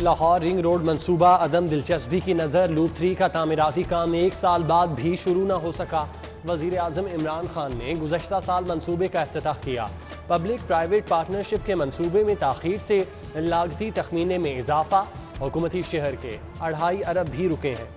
Lahore ring road मंसूबा अदम दिलचस्पी की नज़र, लूप 3 का तामीराती काम 1 साल बाद भी शुरू न हो सका। वज़ीर आज़म इमरान खान ने गुज़श्ता साल मंसूबे का इफ्तिताह किया। पब्लिक प्राइवेट पार्टनरशिप के मंसूबे में ताख़ीर से लागती तखमीने में इजाफा, हुकूमती शहर के 2.5 अरब भी रुके हैं।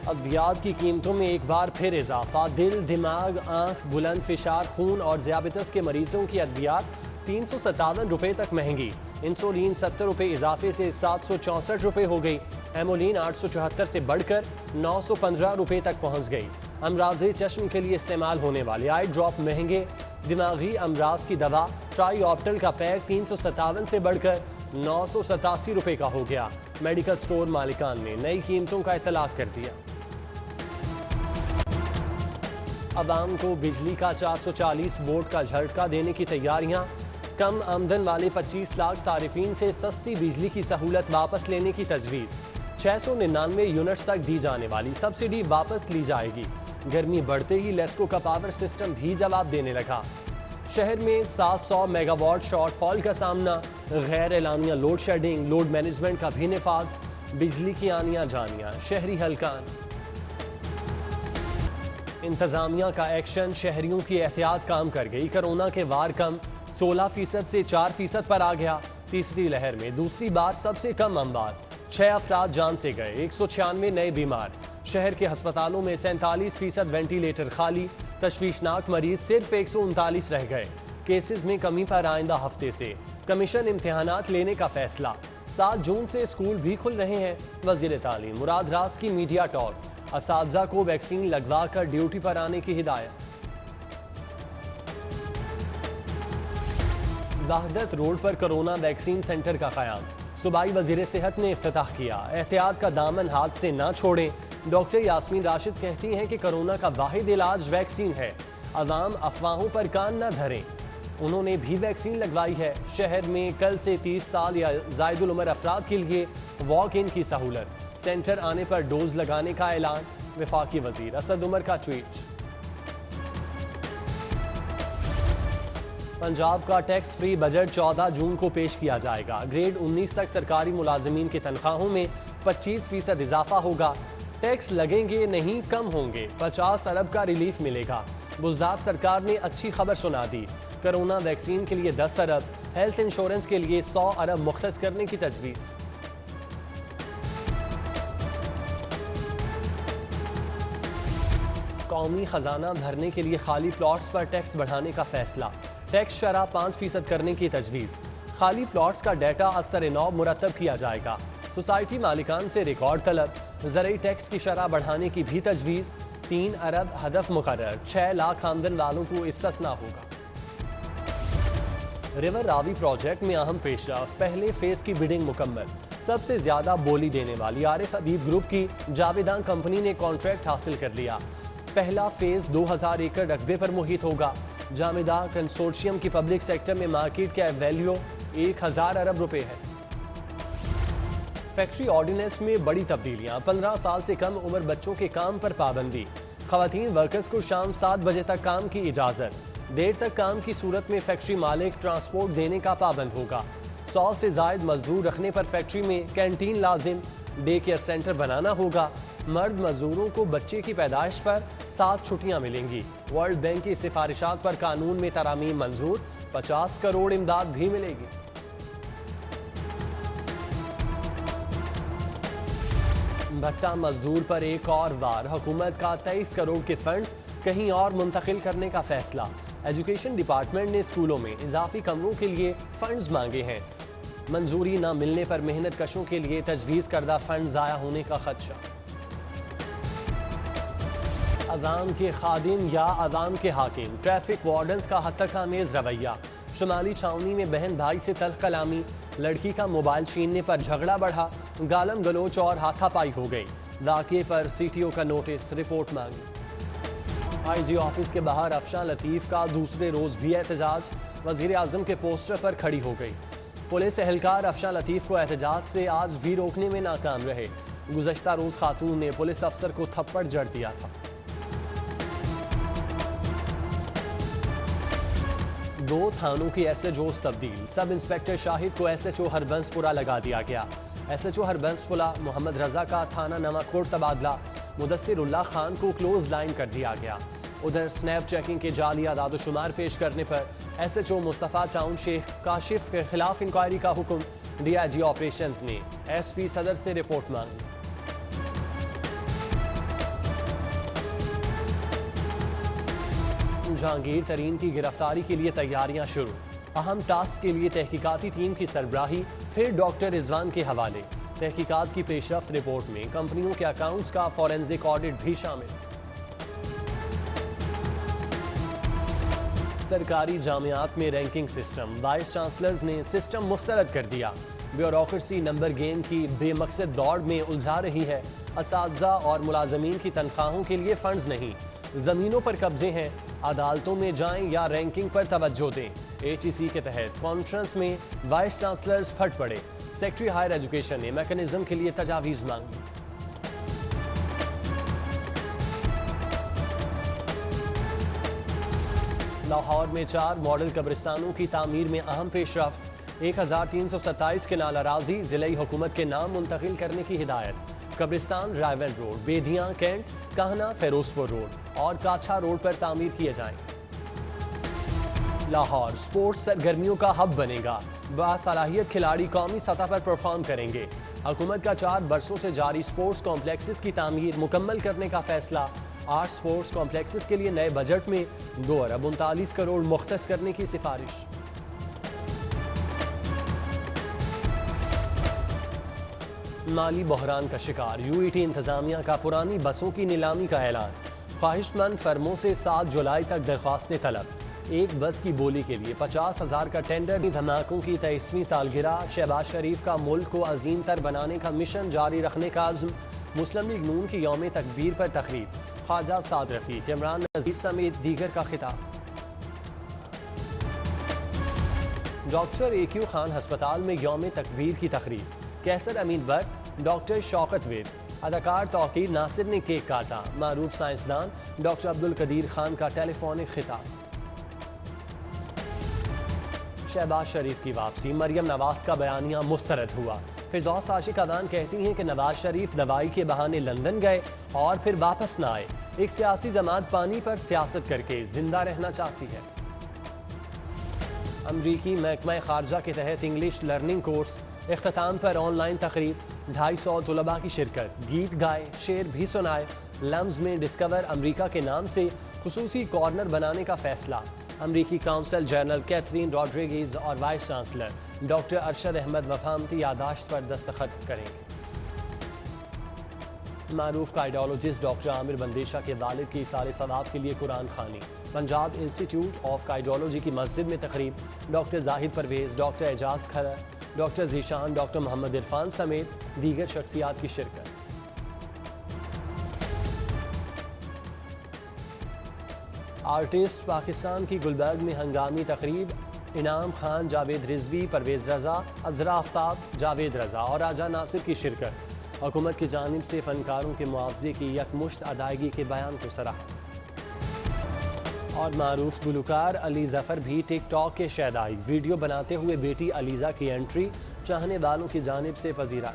अद्वियात की कीमतों में एक बार फिर इजाफा, दिल, दिमाग, आँख, बुलंद फिशार, खून और ज़ियाबतस के मरीजों की अद्वियात 357 रुपये तक महंगी। इंसुलिन 70 रुपये इजाफे से 764 रुपये हो गई। एमोलिन 874 से बढ़कर 915 रुपये तक पहुँच गई। अमराज़ चश्म के लिए इस्तेमाल होने वाले आई ड्रॉप महंगे। दिमागी अमराज की दवा ट्राईऑप्टल का पैक 357 से बढ़कर 987 रुपये का हो गया। मेडिकल स्टोर मालिकान ने नई कीमतों का इतलाक कर दिया। अवाम को बिजली का 440 वोल्ट का झटका देने की तैयारियां। कम आमदन वाले 25 लाख सारिफीन से सस्ती बिजली की सहूलत वापस लेने की तजवीज़। 699 यूनिट्स तक दी जाने वाली सब्सिडी वापस ली जाएगी। गर्मी बढ़ते ही लेस्को का पावर सिस्टम भी जवाब देने लगा। शहर में 700 मेगावाट शॉर्टफॉल का सामना, गैर एलानिया लोड शेडिंग, लोड मैनेजमेंट का भी निफाज, बिजली की आनियाँ जानियाँ, शहरी हलकान। इंतजामिया का एक्शन, शहरियों की एहतियात काम कर गई। कोरोना के वार कम, 16% से 4% पर आ गया। तीसरी लहर में दूसरी बार सबसे कम अमवात, 6 अफराद जान से गए, 196 नए बीमार। शहर के अस्पतालों में 47% वेंटिलेटर खाली, तशवीशनाक मरीज सिर्फ 139 रह गए। केसेस में कमी पर आइंदा हफ्ते से कमीशन इम्तिहानात लेने का फैसला। 7 जून से स्कूल भी खुल रहे हैं। वजीर तालीम मुराद राज की मीडिया टॉक, असातिज़ा को वैक्सीन लगवा कर ड्यूटी पर आने की हिदायत। वहदत रोड पर कोरोना वैक्सीन सेंटर का क़याम, सूबाई वजीर सेहत ने इफ्तिताह किया। एहतियात का दामन हाथ से ना छोड़ें। डॉक्टर यास्मीन राशिद कहती हैं कि कोरोना का वाहिद इलाज वैक्सीन है, अवाम अफवाहों पर कान न धरें। उन्होंने भी वैक्सीन लगवाई है। शहर में कल से 30 साल या ज़ायदुल उम्र अफराद के लिए वॉक इन की सहूलत, सेंटर आने पर डोज लगाने का ऐलान। वफाकी वजीर असद उमर का ट्वीट। पंजाब का टैक्स फ्री बजट 14 जून को पेश किया जाएगा। ग्रेड 19 तक सरकारी मुलाजिमीन की तनख्वाहों में 25% इजाफा होगा। टैक्स लगेंगे नहीं, कम होंगे। 50 अरब का रिलीफ मिलेगा। बुज़दार सरकार ने अच्छी खबर सुना दी। कोरोना वैक्सीन के लिए 10 अरब, हेल्थ इंश्योरेंस के लिए 100 अरब मुख्तस करने की तजवीज़। कौमी खजाना भरने के लिए खाली प्लॉट्स पर टैक्स बढ़ाने का फैसला। टैक्स शरह 5% करने की तजवीज़। खाली प्लॉट्स का डाटा असर नौ मुरतब किया जाएगा। सोसाइटी मालिकान से रिकॉर्ड तलब। ज़रूरी टैक्स की शरह बढ़ाने की भी तजवीज़। 3 अरब हदफ मुकर्रर, 6 लाख आमदन वालों को इस्तिस्ना होगा। रिवर रावी प्रोजेक्ट में अहम पेशरफ, पहले फेज की बिडिंग मुकम्मल। सबसे ज्यादा बोली देने वाली आरिफ हबीब ग्रुप की जावेदान कंपनी ने कॉन्ट्रैक्ट हासिल कर लिया। पहला फेज 2000 एकड़ रकबे पर मुहित होगा। जावेदा कंसोर्शियम की पब्लिक सेक्टर में मार्केट का वैल्यू 1000 अरब रुपए है। फैक्ट्री ऑर्डिनेंस में बड़ी तब्दीलियां, 15 साल से कम उम्र बच्चों के काम पर पाबंदी। खवातीन वर्कर्स को शाम 7 बजे तक काम की इजाजत। देर तक काम की सूरत में फैक्ट्री मालिक ट्रांसपोर्ट देने का पाबंद होगा। 100 से जायद मजदूर रखने पर फैक्ट्री में कैंटीन लाजिम। डे केयर सेंटर बनाना होगा। मर्द मजदूरों को बच्चे की पैदाइश पर 7 छुट्टियां मिलेंगी। वर्ल्ड बैंक की सिफारिशात पर कानून में तरामीम मंजूर, 50 करोड़ इमदाद भी मिलेगी। भट्टा मजदूर पर एक और वार, हुकूमत का 23 करोड़ के फंड्स कहीं और मुंतकिल करने का फैसला। एजुकेशन डिपार्टमेंट ने स्कूलों में इजाफी कमरों के लिए फंड्स मांगे हैं। मंजूरी न मिलने पर मेहनत कशों के लिए तजवीज़ करदा फंड ज़ाया होने का खदशा। अवाम के खादिम या अवाम के हाकिम, ट्रैफिक वार्डन्स का हत्तकामेज़ रवैया। शुमाली छावनी में बहन भाई से तल्ख कलामी, लड़की का मोबाइल छीनने पर झगड़ा बढ़ा, गालम गलोच और हाथापाई हो गई। वाक़े पर CTO का नोटिस, रिपोर्ट मांगी। IG ऑफिस के बाहर अफशान लतीफ़ का दूसरे रोज़ भी एहतजाज, वज़ीर आज़म के पोस्टर पर खड़ी हो गई। पुलिस एहलकार अफशान लतीफ़ को एहतजाज से आज भी रोकने में नाकाम रहे। गुज़श्ता रोज़ खातून ने पुलिस अफसर को थप्पड़ जड़ दिया था। 2 थानों की SHOs तब्दील, सब इंस्पेक्टर शाहिद को SHO हरबंसपुरा लगा दिया गया। SHO हरबंसपुरा मोहम्मद रजा का थाना नवाकोट तबादला, मुदस्सिरुल्लाह खान को क्लोज लाइन कर दिया गया। उधर स्नैप चेकिंग के जाली आदादोशुमार पेश करने पर SHO मुस्तफ़ा टाउन शेख काशिफ के खिलाफ इंक्वायरी का हुक्म, DIG ऑपरेशंस ने SP सदर से रिपोर्ट मांगी। जहांगीर तरीन की गिरफ्तारी के लिए तैयारियां शुरू, अहम टास्क के लिए तहकीकाती टीम की सरबराही फिर डॉक्टर रिजवान के हवाले। तहकीकात की पेशरफ्त रिपोर्ट में कंपनियों के अकाउंट्स का फॉरेंसिक ऑडिट भी शामिल। सरकारी जामियात में रैंकिंग सिस्टम, वाइस चांसलर्स ने सिस्टम मुस्तरद कर दिया। ब्यूरोक्रेसी नंबर गेम की बेमकसद दौड़ में उलझा रही है। असातिज़ा और मुलाजमीन की तनख्वाहों के लिए फंड्स नहीं, जमीनों पर कब्जे हैं, अदालतों में जाएं या रैंकिंग पर तवज्जो दें। HEC के तहत कॉन्फ्रेंस में वाइस चांसलर्स फट पड़े। सेक्रेटरी हायर एजुकेशन ने मैकेनिज्म के लिए तजावीज़ मांगी। लाहौर में 4 मॉडल कब्रिस्तानों की तामीर में अहम पेशरफ्त, 1327 किनाल अराजी ज़िले हुकूमत के नाम मुंतकिल करने की हिदायत। कब्रिस्तान रायवन रोड, बेधियां कैंट, कहना फेरोजपुर रोड और काछा रोड पर तामीर किए जाएं। लाहौर स्पोर्ट्स सरगर्मियों का हब बनेगा, बासलाहियत खिलाड़ी कौमी सतह पर परफॉर्म करेंगे। हुकूमत का 4 बरसों से जारी स्पोर्ट्स कॉम्प्लेक्सेस की तामीर मुकम्मल करने का फैसला। 8 स्पोर्ट्स कॉम्प्लेक्सेस के लिए नए बजट में 2 अरब 39 करोड़ मुख्तस करने की सिफारिश। माली बहरान का शिकार, UET इंतजामिया का पुरानी बसों की नीलामी का ऐलान। ख्वाहिशमंद फर्मों से 7 जुलाई तक दरख्वास्तें तलब। एक बस की बोली के लिए 50,000 का टेंडर। धमाकों की 23वीं सालगिरह, शहबाज शरीफ का मुल्क को अजीम तर बनाने का मिशन जारी रखने का अज़्म। मुस्लिम लीग नून की यौम तकबीर पर तकरीब, ख्वाजा साद रफीक, इमरान नज़ीर समेत दीगर का खिताब। डॉक्टर AQ खान हस्पताल में यौम तकबीर की तकरीब, कैसर अमीन भट्ट, डॉक्टर शौकत वेद, अदाकार तौकीर नासिर ने केक काटा। मारूफ साइंसदान डॉक्टर अब्दुल कदीर खान का टेलीफोनिक खिताब। शहबाज शरीफ की वापसी, मरियम नवाज का बयानिया मुस्तरद हुआ। फिरदौस आशिक अदान कहती हैं कि नवाज शरीफ दवाई के बहाने लंदन गए और फिर वापस न आए। एक सियासी जमात पानी पर सियासत करके जिंदा रहना चाहती है। अमरीकी महकमा खारजा के तहत इंग्लिश लर्निंग कोर्स, इख्तिताम पर ऑनलाइन तकरीब, 250 तलबा की शिरकत, गीत गाए, शेर भी सुनाए। लम्स में डिस्कवर अमरीका के नाम से खुसूसी कॉर्नर बनाने का फैसला। अमरीकी काउंसिल जनरल कैथरीन रॉड्रिगेज और vice chancellor doctor Arshad Ahmed वफामती यादाश्त पर दस्तखत करेंगे। मारूफ काइडोलॉजिस्ट डॉक्टर आमिर बंदेशा के वालिद की इसारे सवाब के लिए कुरान खानी। पंजाब इंस्टीट्यूट ऑफ काइडोलॉजी की मस्जिद में तकरीब, डॉक्टर जाहिद परवेज, डॉक्टर एजाज खरर, डॉक्टर जीशान, डॉक्टर मोहम्मद इरफान समेत दीगर शख्सियात की शिरकत। आर्टिस्ट पाकिस्तान की गुलबर्ग में हंगामी तकरीब, इनाम खान, जावेद रिजवी, परवेज रजा, अजरा आफ्ताब, जावेद रजा और राजा नासिर की शिरकत। हुकूमत की जानिब से फनकारों के मुआवजे की यकमुश्त अदायगी के बयान को सराहा। और मारूफ गुलकार अली जफर भी टिकटॉक के शैदाई, वीडियो बनाते हुए बेटी अलीजा की एंट्री चाहने वालों की जानिब से पजीरा।